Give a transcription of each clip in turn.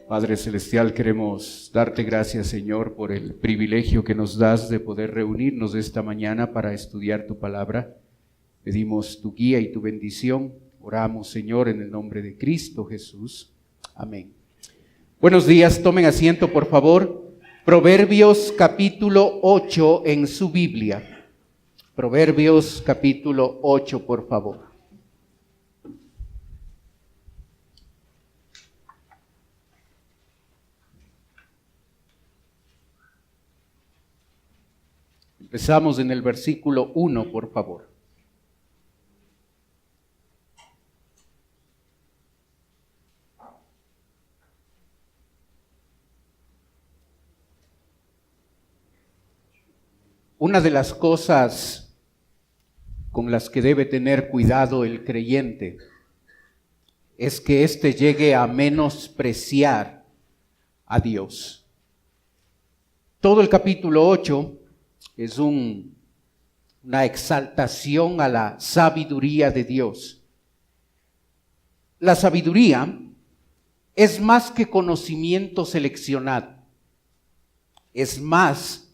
Padre Celestial, queremos darte gracias, Señor, por el privilegio que nos das de poder reunirnos esta mañana para estudiar tu palabra. Pedimos tu guía y tu bendición. Oramos, Señor, en el nombre de Cristo Jesús. Amén. Buenos días, tomen asiento, por favor. Proverbios capítulo 8 en su Biblia. Proverbios capítulo 8, por favor. Empezamos en el versículo 1, por favor. Una de las cosas con las que debe tener cuidado el creyente es que éste llegue a menospreciar a Dios. Todo el capítulo 8 es una exaltación a la sabiduría de Dios. La sabiduría es más que conocimiento seleccionado, es más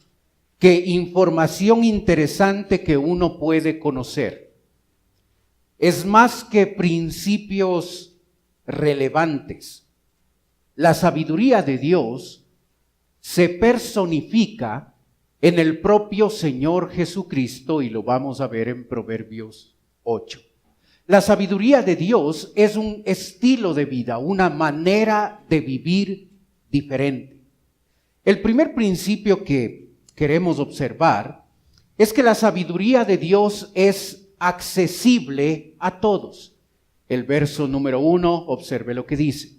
que información interesante que uno puede conocer, es más que principios relevantes. La sabiduría de Dios se personifica en el propio Señor Jesucristo, y lo vamos a ver en Proverbios 8. La sabiduría de Dios es un estilo de vida, una manera de vivir diferente. El primer principio que queremos observar es que la sabiduría de Dios es accesible a todos. El verso número 1, observe lo que dice.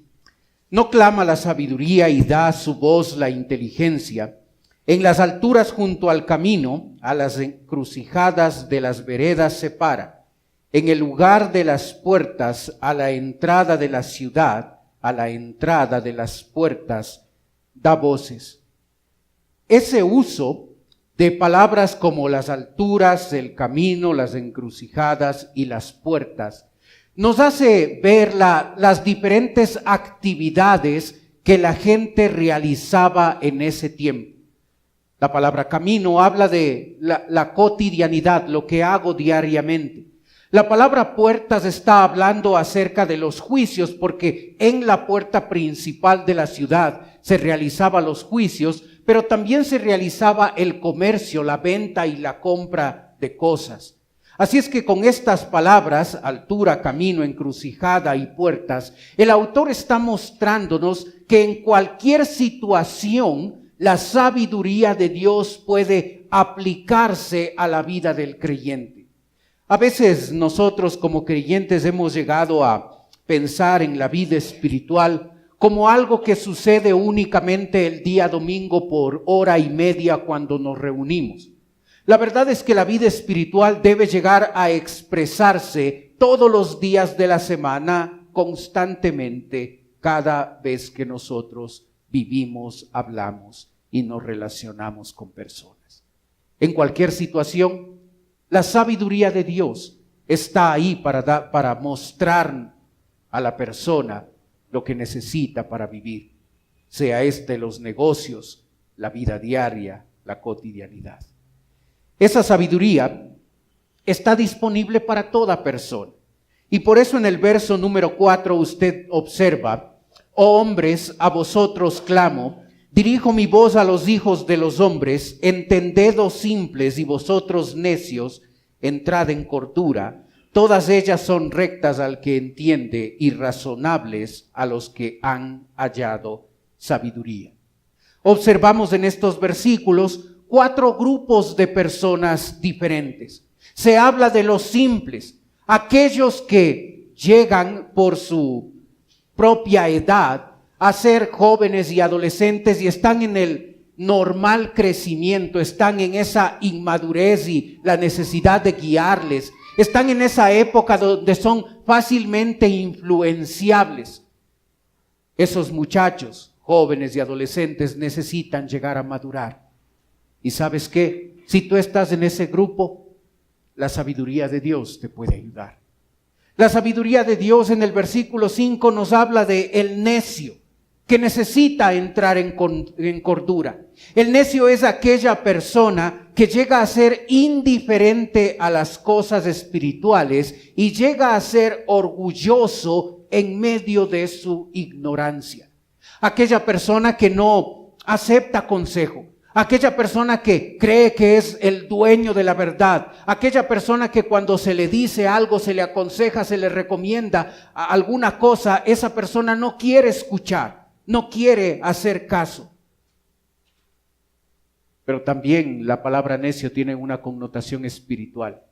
No clama la sabiduría y da a su voz la inteligencia. En las alturas junto al camino, a las encrucijadas de las veredas se para. En el lugar de las puertas, a la entrada de la ciudad, a la entrada de las puertas, da voces. Ese uso de palabras como las alturas, el camino, las encrucijadas y las puertas, nos hace ver las diferentes actividades que la gente realizaba en ese tiempo. La palabra camino habla de la cotidianidad, lo que hago diariamente. La palabra puertas está hablando acerca de los juicios, porque en la puerta principal de la ciudad se realizaban los juicios, pero también se realizaba el comercio, la venta y la compra de cosas. Así es que con estas palabras, altura, camino, encrucijada y puertas, el autor está mostrándonos que en cualquier situación la sabiduría de Dios puede aplicarse a la vida del creyente. A veces nosotros como creyentes hemos llegado a pensar en la vida espiritual como algo que sucede únicamente el día domingo por hora y media cuando nos reunimos. La verdad es que la vida espiritual debe llegar a expresarse todos los días de la semana, constantemente, cada vez que nosotros vivimos, hablamos y nos relacionamos con personas. En cualquier situación, la sabiduría de Dios está ahí para mostrar a la persona lo que necesita para vivir, sea los negocios, la vida diaria, la cotidianidad. Esa sabiduría está disponible para toda persona. Y por eso en el verso número 4 usted observa: oh hombres, a vosotros clamo, dirijo mi voz a los hijos de los hombres, entended, oh simples, y vosotros necios, entrad en cordura. Todas ellas son rectas al que entiende y razonables a los que han hallado sabiduría. Observamos en estos versículos 4 grupos de personas diferentes. Se habla de los simples, aquellos que llegan por su propia edad a ser jóvenes y adolescentes y están en el normal crecimiento, están en esa inmadurez y la necesidad de guiarles, están en esa época donde son fácilmente influenciables. Esos muchachos, jóvenes y adolescentes, necesitan llegar a madurar. ¿Y sabes qué? Si tú estás en ese grupo, la sabiduría de Dios te puede ayudar. La sabiduría de Dios en el versículo 5 nos habla de el necio. que necesita entrar en cordura. El necio es aquella persona que llega a ser indiferente a las cosas espirituales y llega a ser orgulloso en medio de su ignorancia. Aquella persona que no acepta consejo. Aquella persona que cree que es el dueño de la verdad. Aquella persona que cuando se le dice algo, se le aconseja, se le recomienda alguna cosa, esa persona no quiere escuchar, no quiere hacer caso. Pero también la palabra necio tiene una connotación espiritual.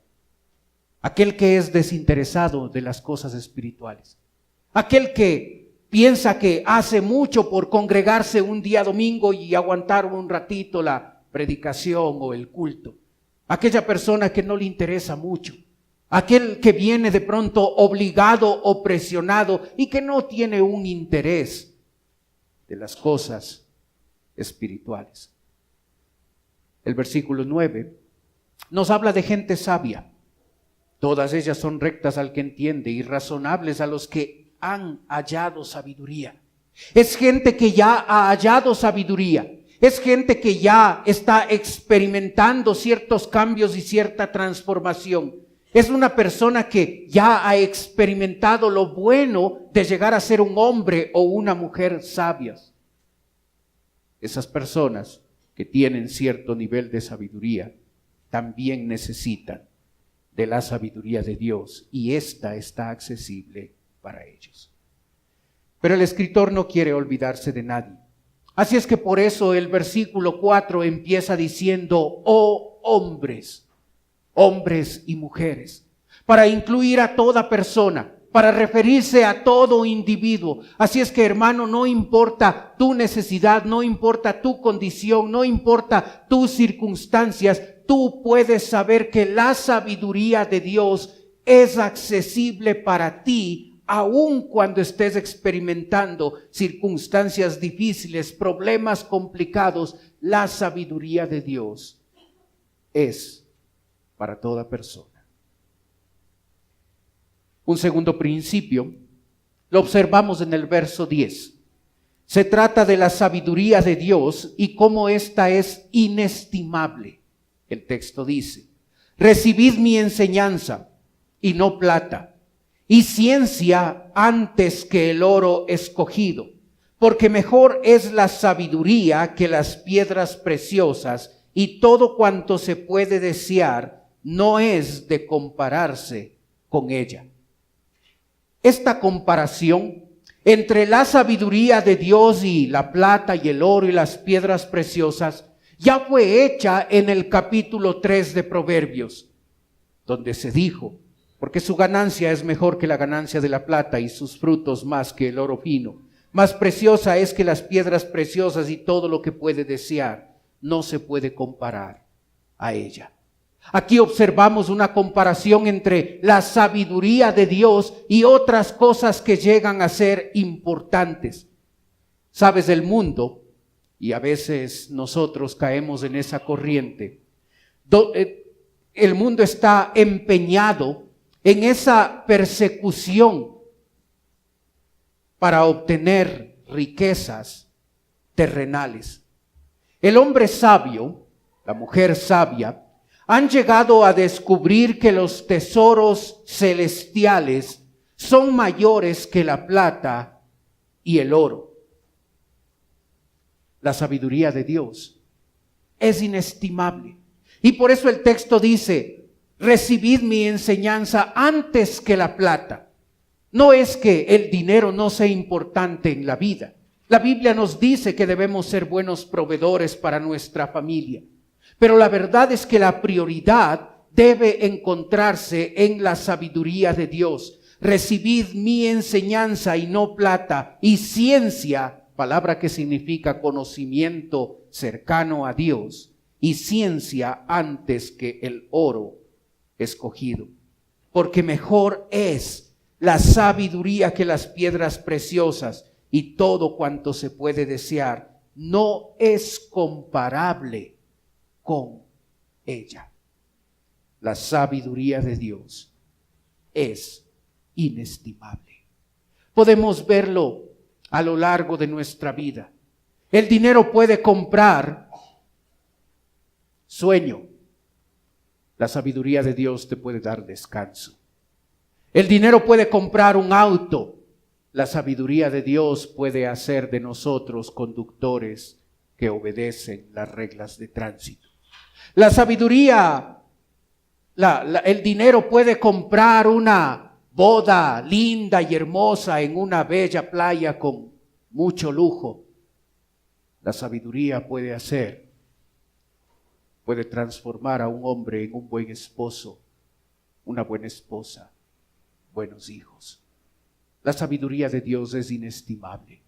Aquel que es desinteresado de las cosas espirituales. Aquel que piensa que hace mucho por congregarse un día domingo y aguantar un ratito la predicación o el culto. Aquella persona que no le interesa mucho. Aquel que viene de pronto obligado o presionado y que no tiene un interés de las cosas espirituales. El versículo 9 nos habla de gente sabia. Todas ellas son rectas al que entiende y razonables a los que han hallado sabiduría. Es gente que ya ha hallado sabiduría. Es gente que ya está experimentando ciertos cambios y cierta transformación. Es una persona que ya ha experimentado lo bueno de llegar a ser un hombre o una mujer sabias. Esas personas que tienen cierto nivel de sabiduría también necesitan de la sabiduría de Dios y esta está accesible para ellos. Pero el escritor no quiere olvidarse de nadie. Así es que por eso el versículo 4 empieza diciendo, oh hombres, hombres y mujeres, para incluir a toda persona, para referirse a todo individuo. Así es que, hermano, no importa tu necesidad, no importa tu condición, no importa tus circunstancias, tú puedes saber que la sabiduría de Dios es accesible para ti, aun cuando estés experimentando circunstancias difíciles, problemas complicados. La sabiduría de Dios es para toda persona. Un segundo principio lo observamos en el verso 10. Se trata de la sabiduría de Dios y cómo ésta es inestimable. El texto dice, recibid mi enseñanza y no plata, y ciencia antes que el oro escogido, porque mejor es la sabiduría que las piedras preciosas, y todo cuanto se puede desear no es de compararse con ella. Esta comparación entre la sabiduría de Dios y la plata y el oro y las piedras preciosas ya fue hecha en el capítulo 3 de Proverbios, donde se dijo, porque su ganancia es mejor que la ganancia de la plata y sus frutos más que el oro fino. Más preciosa es que las piedras preciosas y todo lo que puede desear no se puede comparar a ella. Aquí observamos una comparación entre la sabiduría de Dios y otras cosas que llegan a ser importantes. Sabes, el mundo, y a veces nosotros caemos en esa corriente, el mundo está empeñado en esa persecución para obtener riquezas terrenales. El hombre sabio, la mujer sabia, han llegado a descubrir que los tesoros celestiales son mayores que la plata y el oro. La sabiduría de Dios es inestimable. Y por eso el texto dice, recibid mi enseñanza antes que la plata. No es que el dinero no sea importante en la vida. La Biblia nos dice que debemos ser buenos proveedores para nuestra familia. Pero la verdad es que la prioridad debe encontrarse en la sabiduría de Dios. Recibid mi enseñanza y no plata, y ciencia, palabra que significa conocimiento cercano a Dios, y ciencia antes que el oro escogido. Porque mejor es la sabiduría que las piedras preciosas, y todo cuanto se puede desear no es comparable con ella. La sabiduría de Dios es inestimable. Podemos verlo a lo largo de nuestra vida. El dinero puede comprar sueño. La sabiduría de Dios te puede dar descanso. El dinero puede comprar un auto. La sabiduría de Dios puede hacer de nosotros conductores que obedecen las reglas de tránsito. La sabiduría, el dinero puede comprar una boda linda y hermosa en una bella playa con mucho lujo. La sabiduría puede transformar a un hombre en un buen esposo, una buena esposa, buenos hijos. La sabiduría de Dios es inestimable.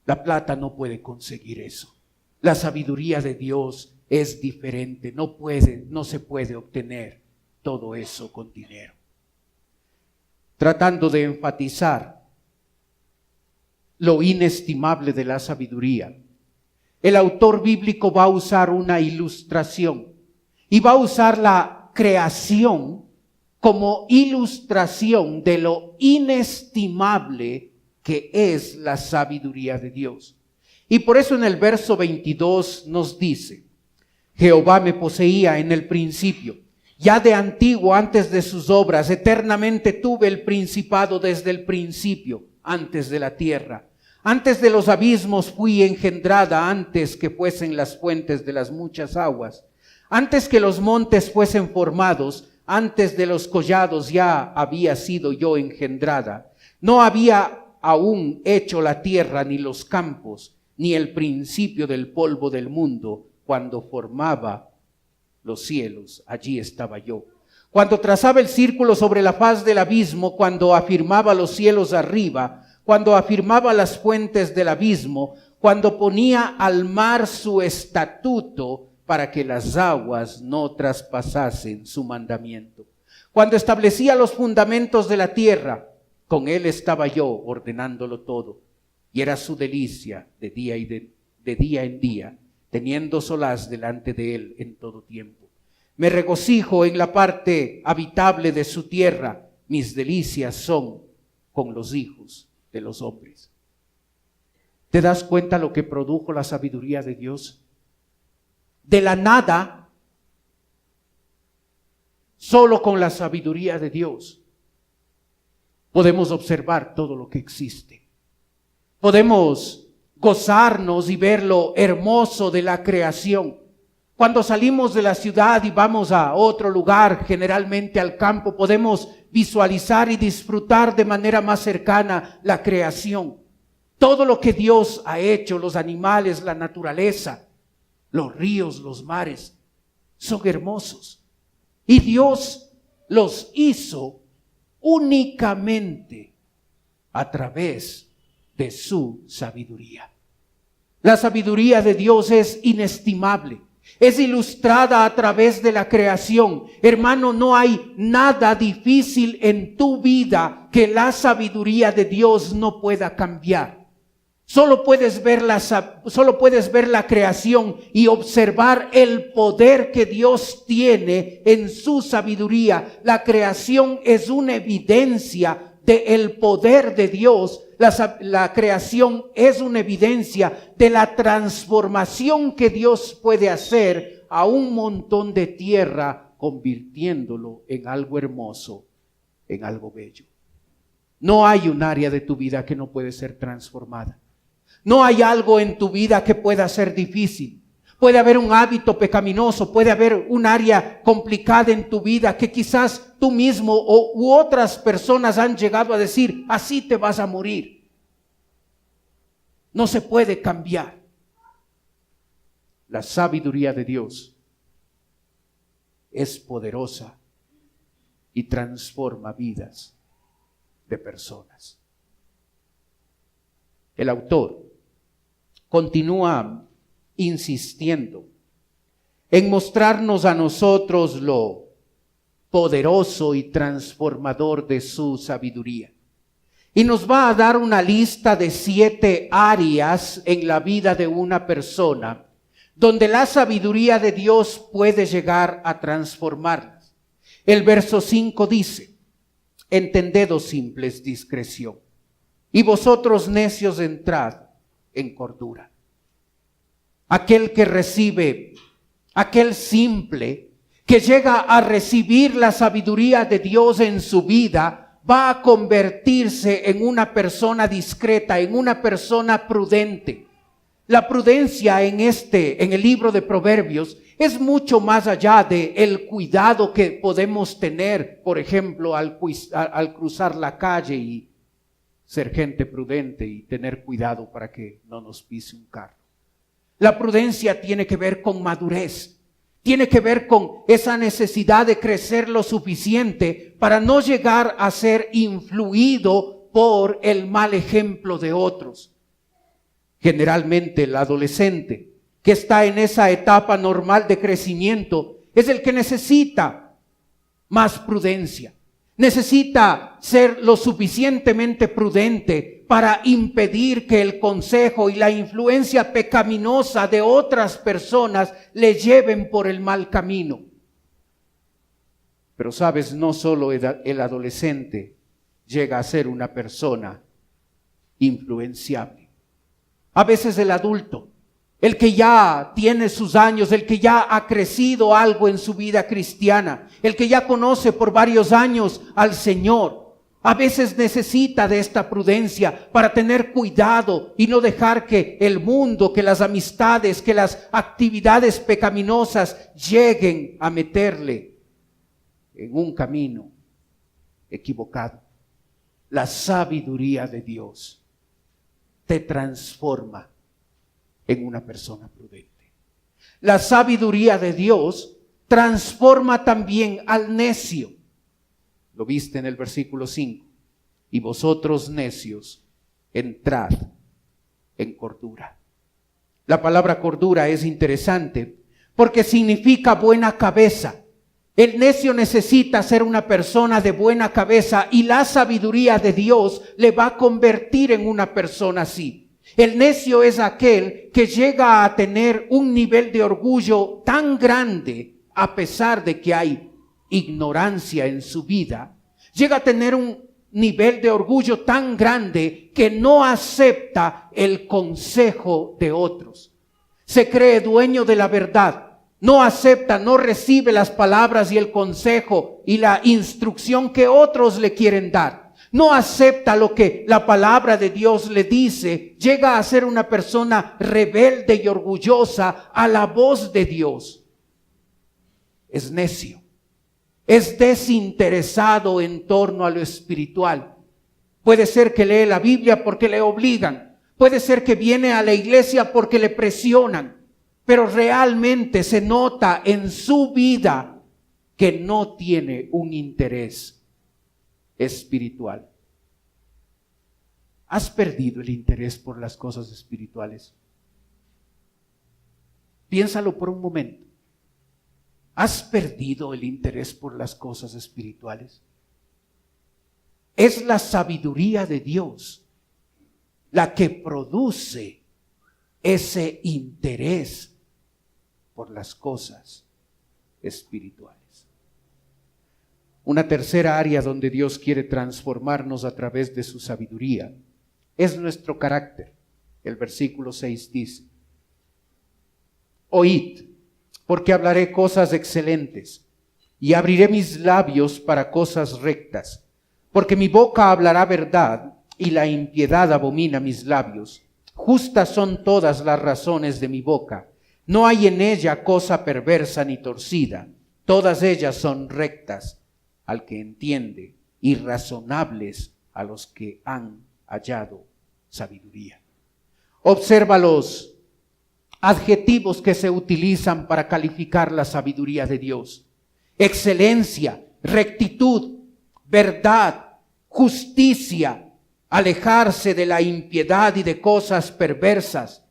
La plata no puede conseguir eso. La sabiduría de Dios es diferente. No se puede obtener todo eso con dinero. Tratando de enfatizar lo inestimable de la sabiduría, el autor bíblico va a usar una ilustración y va a usar la creación como ilustración de lo inestimable que es la sabiduría de Dios. Y por eso en el verso 22 nos dice: Jehová me poseía en el principio, ya de antiguo, antes de sus obras, eternamente tuve el principado desde el principio, antes de la tierra. Antes de los abismos fui engendrada, antes que fuesen las fuentes de las muchas aguas. Antes que los montes fuesen formados, antes de los collados ya había sido yo engendrada. No había aún hecho la tierra, ni los campos, ni el principio del polvo del mundo. Cuando formaba los cielos, allí estaba yo. Cuando trazaba el círculo sobre la faz del abismo, cuando afirmaba los cielos arriba, cuando afirmaba las fuentes del abismo, cuando ponía al mar su estatuto para que las aguas no traspasasen su mandamiento. Cuando establecía los fundamentos de la tierra, con él estaba yo ordenándolo todo. Y era su delicia de día en día, teniendo solaz delante de él en todo tiempo. Me regocijo en la parte habitable de su tierra, mis delicias son con los hijos de los hombres. ¿Te das cuenta lo que produjo la sabiduría de Dios? De la nada, solo con la sabiduría de Dios, podemos observar todo lo que existe. Podemos gozarnos y ver lo hermoso de la creación. Cuando salimos de la ciudad y vamos a otro lugar, generalmente al campo, podemos visualizar y disfrutar de manera más cercana la creación. Todo lo que Dios ha hecho, los animales, la naturaleza, los ríos, los mares, son hermosos. Y Dios los hizo únicamente a través de su sabiduría. La sabiduría de Dios es inestimable. Es ilustrada a través de la creación. Hermano, no hay nada difícil en tu vida que la sabiduría de Dios no pueda cambiar. Solo puedes ver la creación y observar el poder que Dios tiene en su sabiduría. La creación es una evidencia del poder de Dios. La creación es una evidencia de la transformación que Dios puede hacer a un montón de tierra, convirtiéndolo en algo hermoso, en algo bello. No hay un área de tu vida que no puede ser transformada. No hay algo en tu vida que pueda ser difícil. Puede haber un hábito pecaminoso, puede haber un área complicada en tu vida que quizás tú mismo u otras personas han llegado a decir: así te vas a morir. No se puede cambiar. La sabiduría de Dios es poderosa y transforma vidas de personas. El autor continúa insistiendo en mostrarnos a nosotros lo poderoso y transformador de su sabiduría. Y nos va a dar una lista de 7 áreas en la vida de una persona donde la sabiduría de Dios puede llegar a transformarlas. El verso 5 dice: entended, oh simples, discreción. y vosotros necios entrad en cordura. Aquel que recibe, aquel simple que llega a recibir la sabiduría de Dios en su vida, va a convertirse en una persona discreta, en una persona prudente. La prudencia en el libro de Proverbios es mucho más allá de el cuidado que podemos tener, por ejemplo, al cruzar la calle y ser gente prudente y tener cuidado para que no nos pise un carro. La prudencia tiene que ver con madurez, tiene que ver con esa necesidad de crecer lo suficiente para no llegar a ser influido por el mal ejemplo de otros. Generalmente el adolescente que está en esa etapa normal de crecimiento es el que necesita más prudencia. Necesita ser lo suficientemente prudente para impedir que el consejo y la influencia pecaminosa de otras personas le lleven por el mal camino. Pero sabes, no solo el adolescente llega a ser una persona influenciable. A veces el adulto, el que ya tiene sus años, el que ya ha crecido algo en su vida cristiana, el que ya conoce por varios años al Señor, a veces necesita de esta prudencia para tener cuidado y no dejar que el mundo, que las amistades, que las actividades pecaminosas lleguen a meterle en un camino equivocado. La sabiduría de Dios te transforma en una persona prudente. La sabiduría de Dios transforma también al necio. Lo viste en el versículo 5. Y vosotros necios, entrad en cordura. La palabra cordura es interesante porque significa buena cabeza. El necio necesita ser una persona de buena cabeza y la sabiduría de Dios le va a convertir en una persona así. El necio es aquel que llega a tener un nivel de orgullo tan grande, a pesar de que hay ignorancia en su vida, llega a tener un nivel de orgullo tan grande que no acepta el consejo de otros. Se cree dueño de la verdad. No acepta, no recibe las palabras y el consejo y la instrucción que otros le quieren dar. No acepta lo que la palabra de Dios le dice. Llega a ser una persona rebelde y orgullosa a la voz de Dios. Es necio. Es desinteresado en torno a lo espiritual. Puede ser que lee la Biblia porque le obligan. Puede ser que viene a la iglesia porque le presionan. Pero realmente se nota en su vida que no tiene un interés espiritual. ¿Has perdido el interés por las cosas espirituales? Piénsalo por un momento. ¿Has perdido el interés por las cosas espirituales? Es la sabiduría de Dios la que produce ese interés por las cosas espirituales. Una tercera área donde Dios quiere transformarnos a través de su sabiduría es nuestro carácter. El versículo 6 dice: Oíd, porque hablaré cosas excelentes, y abriré mis labios para cosas rectas, porque mi boca hablará verdad, y la impiedad abomina mis labios. Justas son todas las razones de mi boca, no hay en ella cosa perversa ni torcida, todas ellas son rectas al que entiende y razonables a los que han hallado sabiduría. Observa los adjetivos que se utilizan para calificar la sabiduría de Dios: excelencia, rectitud, verdad, justicia, alejarse de la impiedad y de cosas perversas.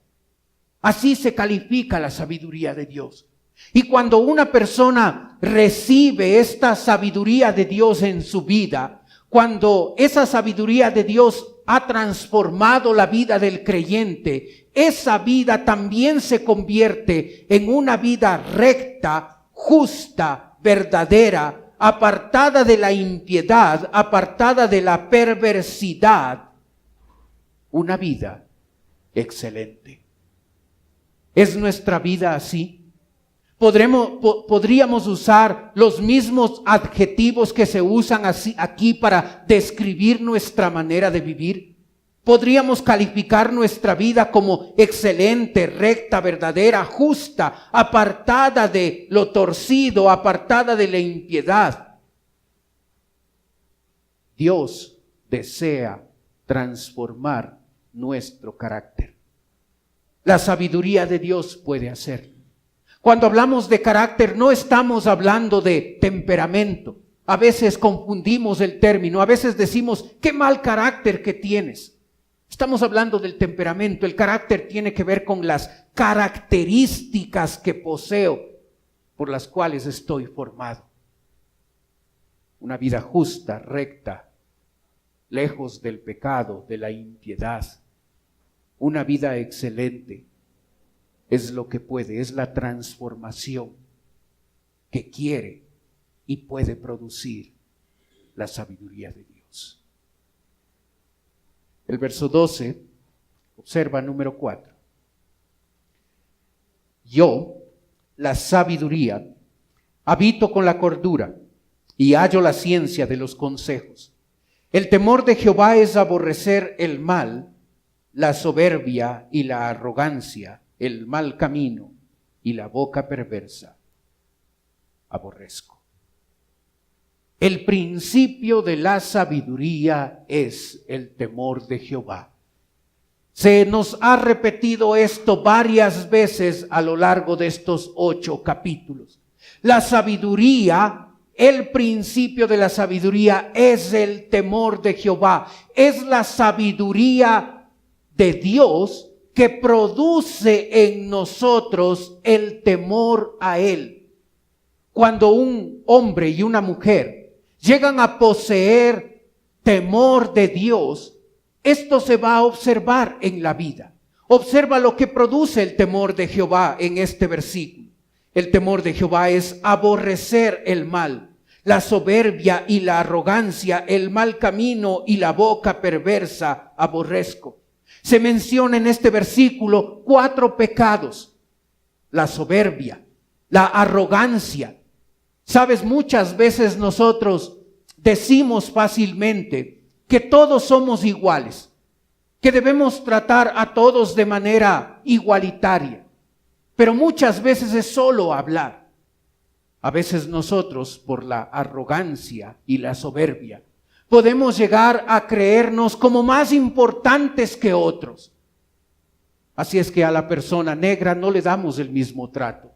Así se califica la sabiduría de Dios. Y cuando una persona recibe esta sabiduría de Dios en su vida, cuando esa sabiduría de Dios ha transformado la vida del creyente, esa vida también se convierte en una vida recta, justa, verdadera, apartada de la impiedad, apartada de la perversidad una vida excelente. ¿Es nuestra vida así? ¿Podríamos usar los mismos adjetivos que se usan así aquí para describir nuestra manera de vivir? ¿Podríamos calificar nuestra vida como excelente, recta, verdadera, justa, apartada de lo torcido, apartada de la impiedad? Dios desea transformar nuestro carácter. La sabiduría de Dios puede hacerlo. Cuando hablamos de carácter, no estamos hablando de temperamento. A veces confundimos el término, a veces decimos, qué mal carácter que tienes. Estamos hablando del temperamento. El carácter tiene que ver con las características que poseo, por las cuales estoy formado. Una vida justa, recta, lejos del pecado, de la impiedad. Una vida excelente. Es lo que puede, es la transformación que quiere y puede producir la sabiduría de Dios. El verso 12, observa número 4. Yo, la sabiduría, habito con la cordura y hallo la ciencia de los consejos. El temor de Jehová es aborrecer el mal, la soberbia y la arrogancia, el mal camino y la boca perversa aborrezco. El principio de la sabiduría es el temor de Jehová. Se nos ha repetido esto varias veces a lo largo de estos 8 capítulos. La sabiduría, el principio de la sabiduría es el temor de Jehová. Es la sabiduría de Dios que produce en nosotros el temor a Él. Cuando un hombre y una mujer llegan a poseer temor de Dios, esto se va a observar en la vida. Observa lo que produce el temor de Jehová en este versículo. El temor de Jehová es aborrecer el mal, la soberbia y la arrogancia, el mal camino y la boca perversa aborrezco. Se menciona en este versículo 4 pecados: la soberbia, la arrogancia. Sabes, muchas veces nosotros decimos fácilmente que todos somos iguales, que debemos tratar a todos de manera igualitaria, pero muchas veces es solo hablar. A veces nosotros, por la arrogancia y la soberbia, podemos llegar a creernos como más importantes que otros. Así es que a la persona negra no le damos el mismo trato.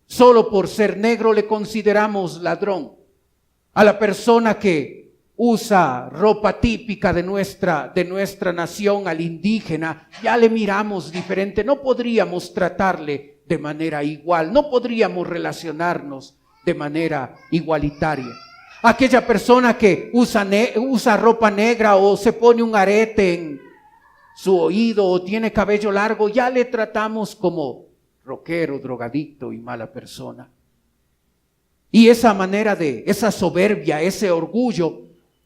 Solo por ser negro le consideramos ladrón. A la persona que usa ropa típica de nuestra nación, al indígena, ya le miramos diferente. No podríamos tratarle de manera igual. No podríamos relacionarnos de manera igualitaria. Aquella persona que usa ropa negra o se pone un arete en su oído o tiene cabello largo, ya le tratamos como rockero, drogadicto y mala persona. Y esa manera esa soberbia, ese orgullo,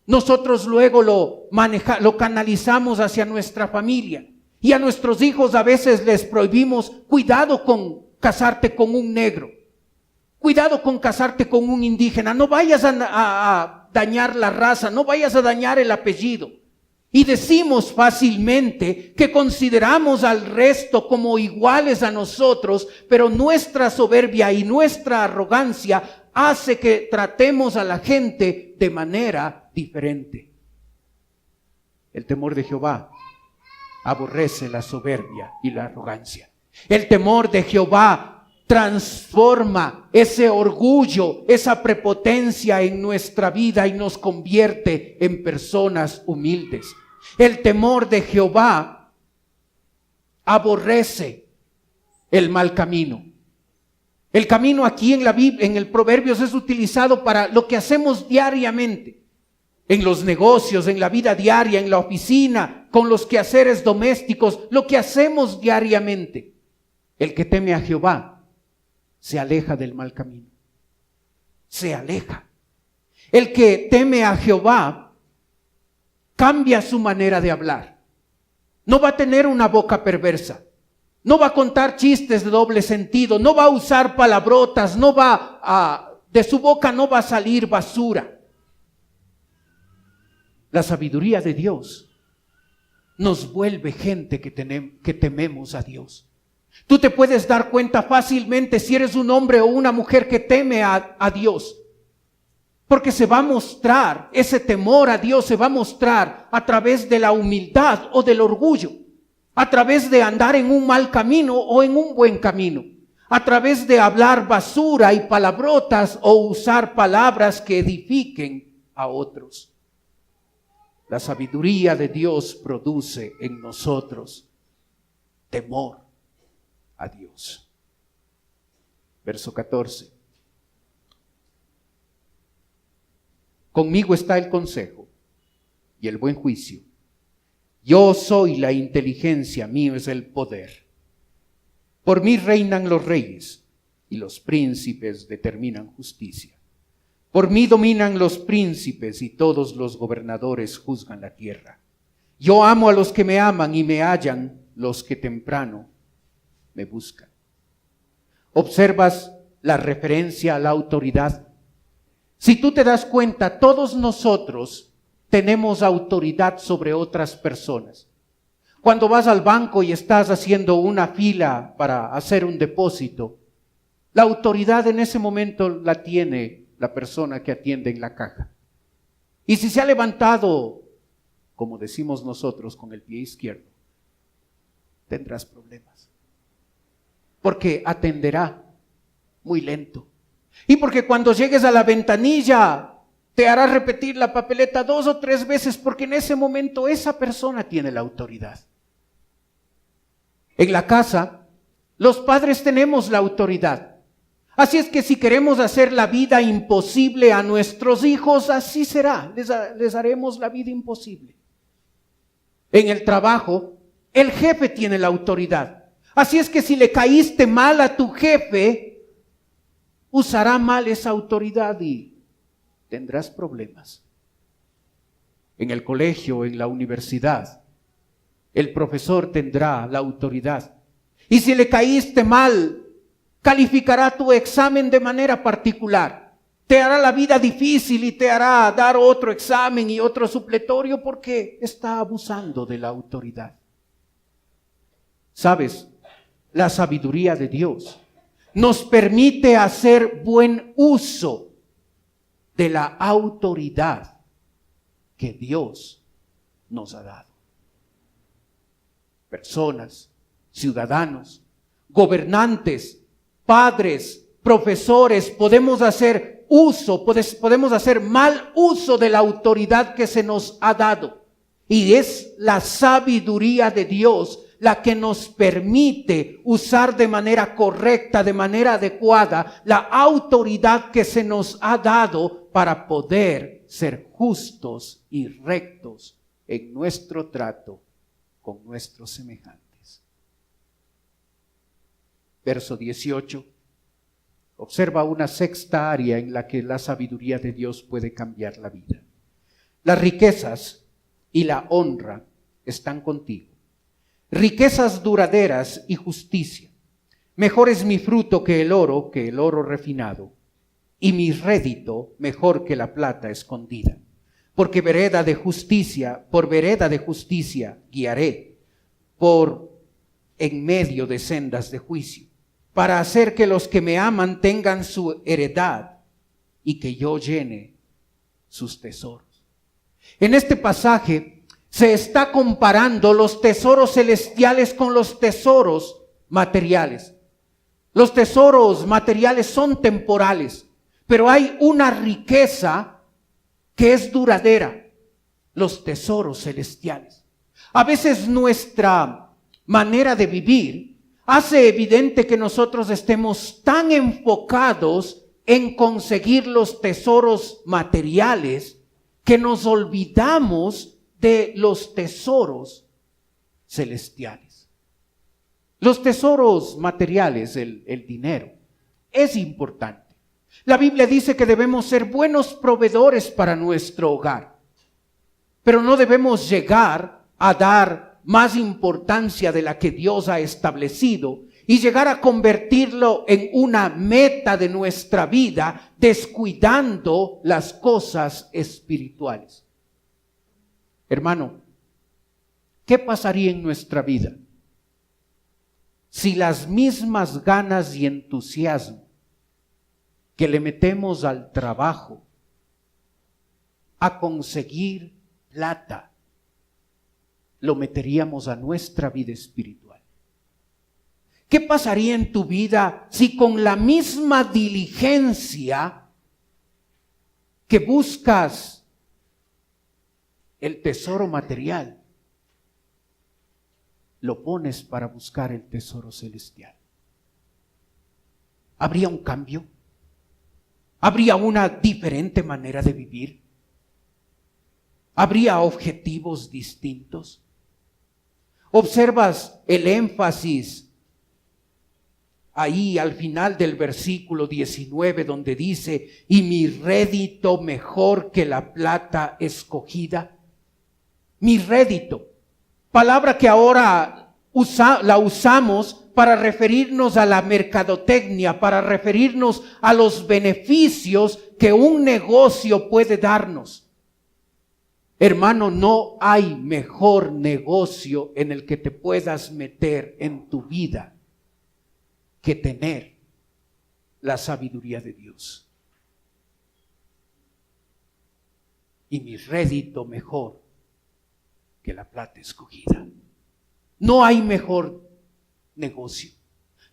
nosotros luego lo canalizamos hacia nuestra familia. Y a nuestros hijos a veces les prohibimos: cuidado con casarte con un negro. Cuidado con casarte con un indígena, no vayas a dañar la raza, no vayas a dañar el apellido. Y decimos fácilmente que consideramos al resto como iguales a nosotros, pero nuestra soberbia y nuestra arrogancia hace que tratemos a la gente de manera diferente. El temor de Jehová aborrece la soberbia y la arrogancia. El temor de Jehová transforma ese orgullo, esa prepotencia en nuestra vida y nos convierte en personas humildes. El temor de Jehová aborrece el mal camino. El camino aquí en la Biblia, en el Proverbios, es utilizado para lo que hacemos diariamente. En los negocios, en la vida diaria, en la oficina, con los quehaceres domésticos, lo que hacemos diariamente. El que teme a Jehová se aleja del mal camino. Se aleja. El que teme a Jehová cambia su manera de hablar. no va a tener una boca perversa, no va a contar chistes de doble sentido, no va a usar palabrotas, de su boca no va a salir basura. La sabiduría de Dios nos vuelve gente que tememos a Dios. Tú te puedes dar cuenta fácilmente si eres un hombre o una mujer que teme a Dios. Porque se va a mostrar, ese temor a Dios se va a mostrar a través de la humildad o del orgullo, a través de andar en un mal camino o en un buen camino, a través de hablar basura y palabrotas o usar palabras que edifiquen a otros. La sabiduría de Dios produce en nosotros temor a Dios. Verso 14. Conmigo está el consejo y el buen juicio. Yo soy la inteligencia, mío es el poder. Por mí reinan los reyes y los príncipes determinan justicia. Por mí dominan los príncipes y todos los gobernadores juzgan la tierra. Yo amo a los que me aman y me hallan los que temprano me buscan. ¿Observas la referencia a la autoridad? Si tú te das cuenta, todos nosotros tenemos autoridad sobre otras personas. Cuando vas al banco y estás haciendo una fila para hacer un depósito, la autoridad en ese momento la tiene la persona que atiende en la caja. Y si se ha levantado, como decimos nosotros, con el pie izquierdo, tendrás problemas. Porque atenderá muy lento. Y porque cuando llegues a la ventanilla, te hará repetir la papeleta 2 o 3 veces, porque en ese momento esa persona tiene la autoridad. En la casa, los padres tenemos la autoridad. Así es que si queremos hacer la vida imposible a nuestros hijos, así será, les haremos la vida imposible. En el trabajo, el jefe tiene la autoridad. Así es que si le caíste mal a tu jefe, usará mal esa autoridad y tendrás problemas. En el colegio, en la universidad, el profesor tendrá la autoridad. Y si le caíste mal, calificará tu examen de manera particular. Te hará la vida difícil y te hará dar otro examen y otro supletorio porque está abusando de la autoridad. ¿Sabes? La sabiduría de Dios nos permite hacer buen uso de la autoridad que Dios nos ha dado. Personas, ciudadanos, gobernantes, padres, profesores, podemos hacer mal uso de la autoridad que se nos ha dado. Y es la sabiduría de Dios la que nos permite usar de manera correcta, de manera adecuada, la autoridad que se nos ha dado para poder ser justos y rectos en nuestro trato con nuestros semejantes. Verso 18. Observa una sexta área en la que la sabiduría de Dios puede cambiar la vida. Las riquezas y la honra están contigo. Riquezas duraderas y justicia. Mejor es mi fruto que el oro refinado, y mi rédito mejor que la plata escondida. Porque por vereda de justicia guiaré, en medio de sendas de juicio, para hacer que los que me aman tengan su heredad y que yo llene sus tesoros. En este pasaje se está comparando los tesoros celestiales con los tesoros materiales. Los tesoros materiales son temporales, pero hay una riqueza que es duradera, los tesoros celestiales. A veces nuestra manera de vivir hace evidente que nosotros estemos tan enfocados en conseguir los tesoros materiales que nos olvidamos de los tesoros celestiales. Los tesoros materiales, el dinero, es importante. La Biblia dice que debemos ser buenos proveedores para nuestro hogar, pero no debemos llegar a dar más importancia de la que Dios ha establecido y llegar a convertirlo en una meta de nuestra vida, descuidando las cosas espirituales. Hermano, ¿qué pasaría en nuestra vida si las mismas ganas y entusiasmo que le metemos al trabajo, a conseguir plata, lo meteríamos a nuestra vida espiritual? ¿Qué pasaría en tu vida si con la misma diligencia que buscas el tesoro material, lo pones para buscar el tesoro celestial? ¿Habría un cambio? ¿Habría una diferente manera de vivir? ¿Habría objetivos distintos? ¿Observas el énfasis ahí al final del versículo 19 donde dice, y mi rédito mejor que la plata escogida? Mi rédito, palabra que ahora la usamos para referirnos a la mercadotecnia, para referirnos a los beneficios que un negocio puede darnos. Hermano, no hay mejor negocio en el que te puedas meter en tu vida que tener la sabiduría de Dios. Y mi rédito mejor que la plata escogida. No hay mejor negocio,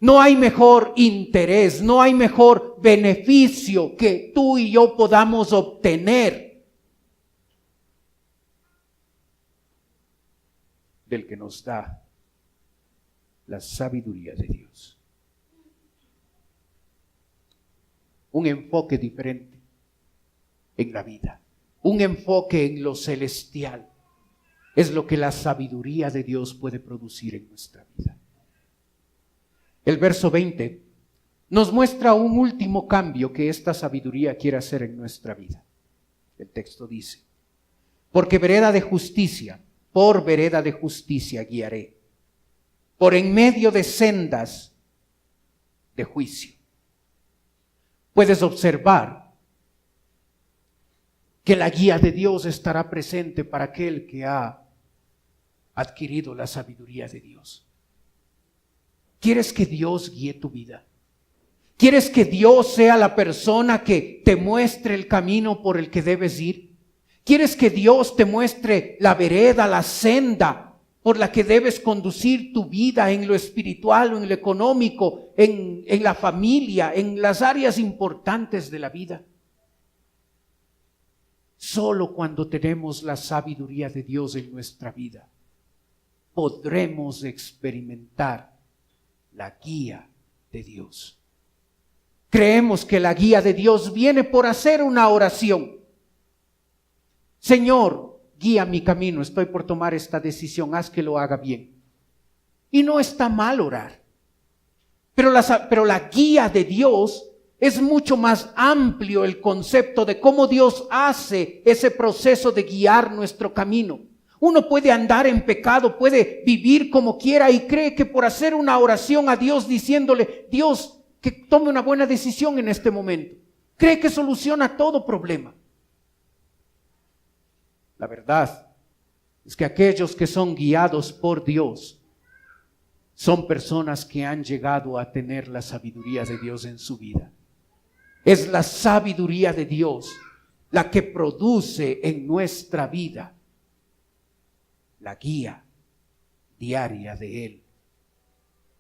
no hay mejor interés, no hay mejor beneficio que tú y yo podamos obtener del que nos da la sabiduría de Dios. Un enfoque diferente en la vida, un enfoque en lo celestial, es lo que la sabiduría de Dios puede producir en nuestra vida. El verso 20 nos muestra un último cambio que esta sabiduría quiere hacer en nuestra vida. El texto dice, porque vereda de justicia, por vereda de justicia guiaré, por en medio de sendas de juicio. Puedes observar que la guía de Dios estará presente para aquel que ha adquirido la sabiduría de Dios. ¿Quieres que Dios guíe tu vida? ¿Quieres que Dios sea la persona que te muestre el camino por el que debes ir? ¿Quieres que Dios te muestre la vereda, la senda por la que debes conducir tu vida en lo espiritual o en lo económico, en la familia, en las áreas importantes de la vida? Solo cuando tenemos la sabiduría de Dios en nuestra vida, podremos experimentar la guía de Dios. Creemos que la guía de Dios viene por hacer una oración. Señor, guía mi camino, estoy por tomar esta decisión, haz que lo haga bien. Y no está mal orar. Pero la guía de Dios es mucho más amplio el concepto de cómo Dios hace ese proceso de guiar nuestro camino. Uno puede andar en pecado, puede vivir como quiera y cree que por hacer una oración a Dios diciéndole, Dios, que tome una buena decisión en este momento, cree que soluciona todo problema. La verdad es que aquellos que son guiados por Dios son personas que han llegado a tener la sabiduría de Dios en su vida. Es la sabiduría de Dios la que produce en nuestra vida la guía diaria de Él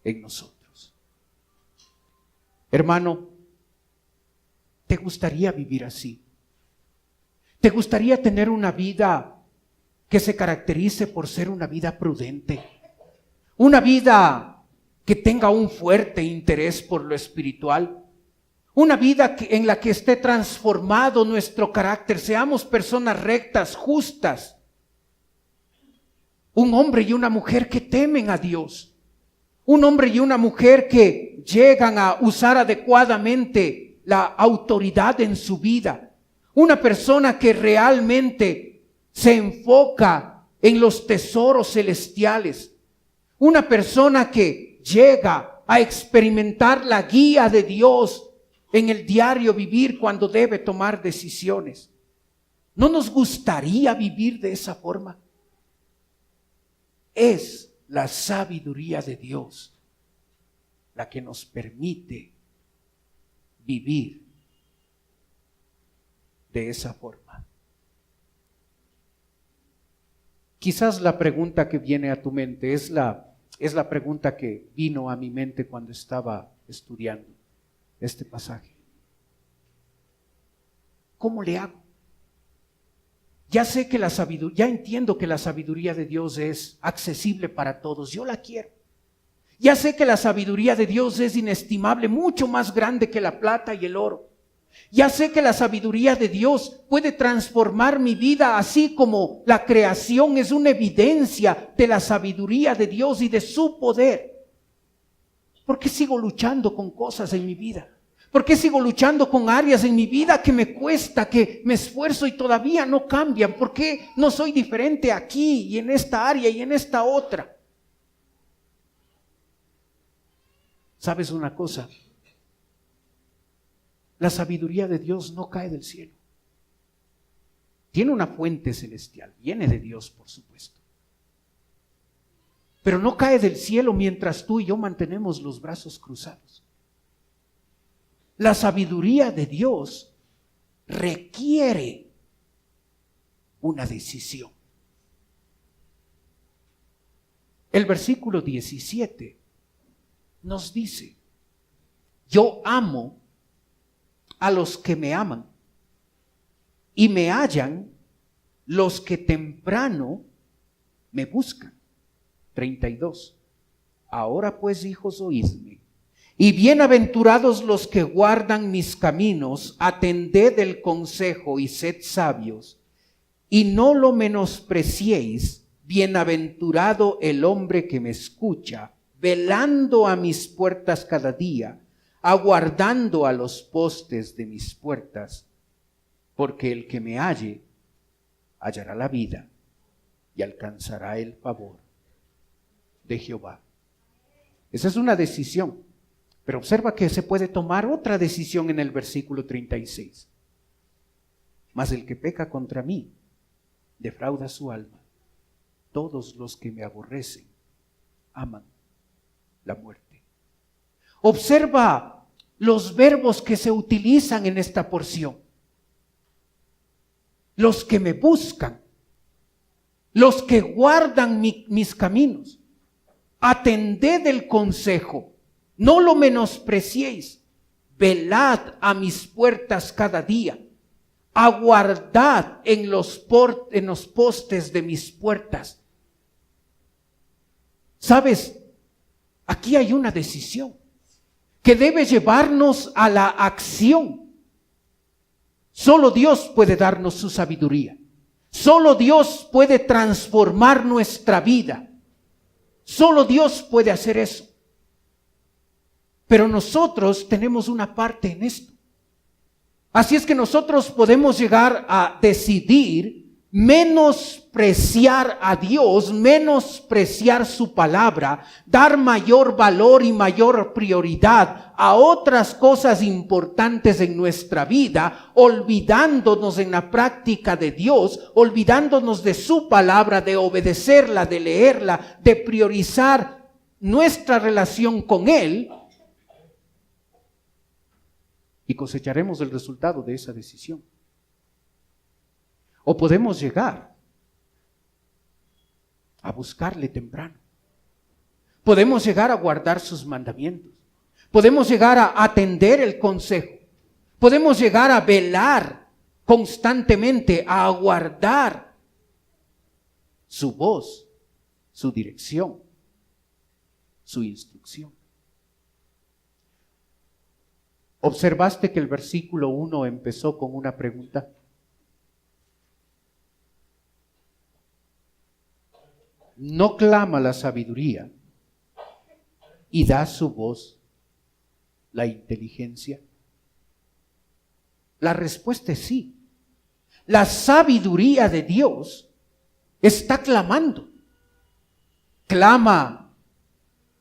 en nosotros. Hermano, ¿te gustaría vivir así? ¿Te gustaría tener una vida que se caracterice por ser una vida prudente? Una vida que tenga un fuerte interés por lo espiritual. Una vida en la que esté transformado nuestro carácter, seamos personas rectas, justas. Un hombre y una mujer que temen a Dios. Un hombre y una mujer que llegan a usar adecuadamente la autoridad en su vida. Una persona que realmente se enfoca en los tesoros celestiales. Una persona que llega a experimentar la guía de Dios en el diario vivir cuando debe tomar decisiones. ¿No nos gustaría vivir de esa forma? Es la sabiduría de Dios la que nos permite vivir de esa forma. Quizás la pregunta que viene a tu mente es la pregunta que vino a mi mente cuando estaba estudiando este pasaje. ¿Cómo le hago? Ya sé que ya entiendo que la sabiduría de Dios es accesible para todos. Yo la quiero. Ya sé que la sabiduría de Dios es inestimable, mucho más grande que la plata y el oro. Ya sé que la sabiduría de Dios puede transformar mi vida, así como la creación es una evidencia de la sabiduría de Dios y de su poder. ¿Por qué sigo luchando con cosas en mi vida? ¿Por qué sigo luchando con áreas en mi vida que me cuesta, que me esfuerzo y todavía no cambian? ¿Por qué no soy diferente aquí y en esta área y en esta otra? ¿Sabes una cosa? La sabiduría de Dios no cae del cielo. Tiene una fuente celestial, viene de Dios, por supuesto. Pero no cae del cielo mientras tú y yo mantenemos los brazos cruzados. La sabiduría de Dios requiere una decisión. El versículo 17 nos dice: yo amo a los que me aman, y me hallan los que temprano me buscan. 32. Ahora pues, hijos, oídme, y bienaventurados los que guardan mis caminos, atended el consejo y sed sabios, y no lo menospreciéis. Bienaventurado el hombre que me escucha, velando a mis puertas cada día, aguardando a los postes de mis puertas, porque el que me halle hallará la vida y alcanzará el favor de Jehová. Esa es una decisión, pero observa que se puede tomar otra decisión en el versículo 36. Mas el que peca contra mí defrauda su alma. Todos los que me aborrecen aman la muerte. Observa los verbos que se utilizan en esta porción. Los que me buscan, los que guardan mis caminos, atended el consejo, no lo menospreciéis, velad a mis puertas cada día, aguardad en los postes de mis puertas. ¿Sabes? Aquí hay una decisión que debe llevarnos a la acción. Solo Dios puede darnos su sabiduría. Solo Dios puede transformar nuestra vida. Solo Dios puede hacer eso. Pero nosotros tenemos una parte en esto. Así es que nosotros podemos llegar a decidir menospreciar a Dios, menospreciar su palabra, dar mayor valor y mayor prioridad a otras cosas importantes en nuestra vida, olvidándonos en la práctica de Dios, olvidándonos de su palabra, de obedecerla, de leerla, de priorizar nuestra relación con Él, y cosecharemos el resultado de esa decisión. O podemos llegar a buscarle temprano. Podemos llegar a guardar sus mandamientos. Podemos llegar a atender el consejo. Podemos llegar a velar constantemente, a aguardar su voz, su dirección, su instrucción. ¿Observaste que el versículo 1 empezó con una pregunta? ¿No clama la sabiduría y da su voz la inteligencia? La respuesta es sí. La sabiduría de Dios está clamando. Clama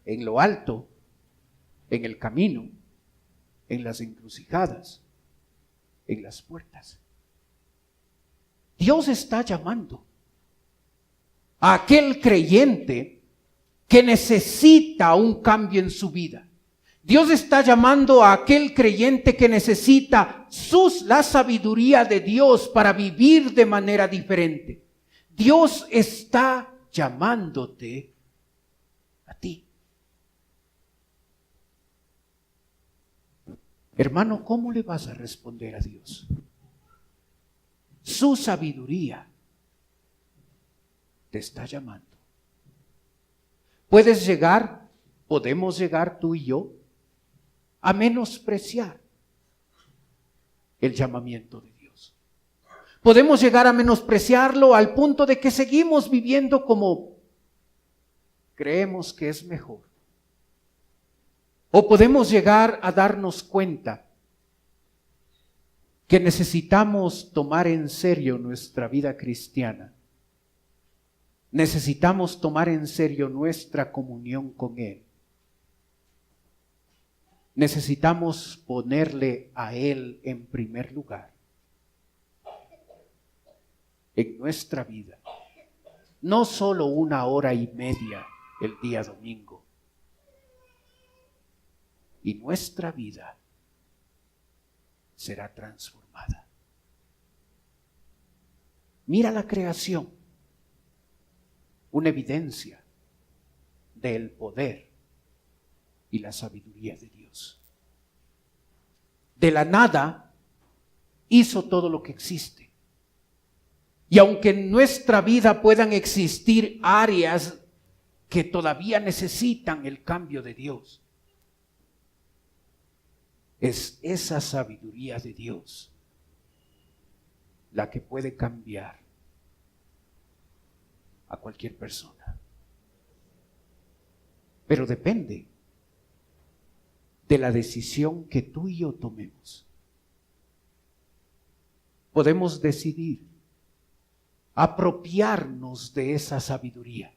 en lo alto, en el camino, en las encrucijadas, en las puertas. Dios está llamando a aquel creyente que necesita un cambio en su vida. Dios está llamando a aquel creyente que necesita la sabiduría de Dios para vivir de manera diferente. Dios está llamándote a ti. Hermano, ¿cómo le vas a responder a Dios? Su sabiduría te está llamando. Podemos llegar tú y yo a menospreciar el llamamiento de Dios. Podemos llegar a menospreciarlo al punto de que seguimos viviendo como creemos que es mejor. O podemos llegar a darnos cuenta que necesitamos tomar en serio nuestra vida cristiana. Necesitamos tomar en serio nuestra comunión con Él. Necesitamos ponerle a Él en primer lugar en nuestra vida. No solo 1 hora y media el día domingo. Y nuestra vida será transformada. Mira la creación, una evidencia del poder y la sabiduría de Dios. De la nada hizo todo lo que existe. Y aunque en nuestra vida puedan existir áreas que todavía necesitan el cambio de Dios, es esa sabiduría de Dios la que puede cambiar a cualquier persona. Pero depende de la decisión que tú y yo tomemos. Podemos decidir apropiarnos de esa sabiduría.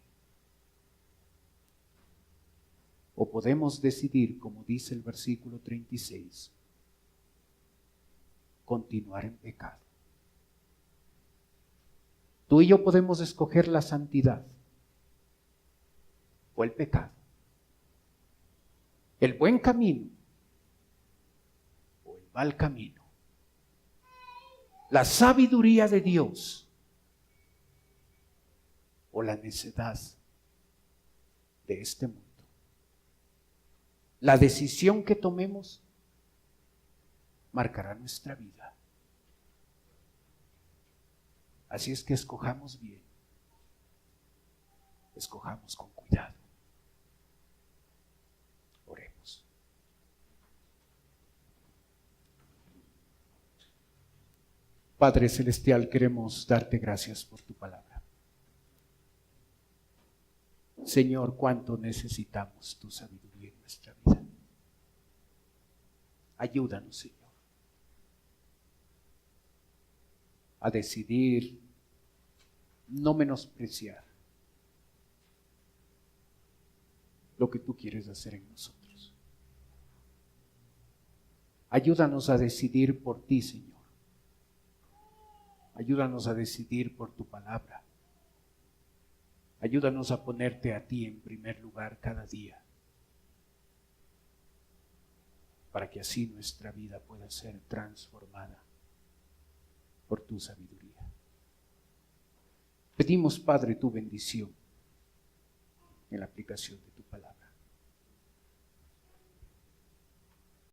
O podemos decidir, como dice el versículo 36, continuar en pecado. Tú y yo podemos escoger la santidad o el pecado, el buen camino o el mal camino, la sabiduría de Dios o la necedad de este mundo. La decisión que tomemos marcará nuestra vida. Así es que escojamos bien, escojamos con cuidado. Oremos. Padre Celestial, queremos darte gracias por tu palabra. Señor, cuánto necesitamos tu sabiduría en nuestra vida. Ayúdanos, Señor, a decidir no menospreciar lo que tú quieres hacer en nosotros. Ayúdanos a decidir por ti, Señor. Ayúdanos a decidir por tu palabra. Ayúdanos a ponerte a ti en primer lugar cada día, para que así nuestra vida pueda ser transformada por tu sabiduría. Pedimos, Padre, tu bendición en la aplicación de tu palabra.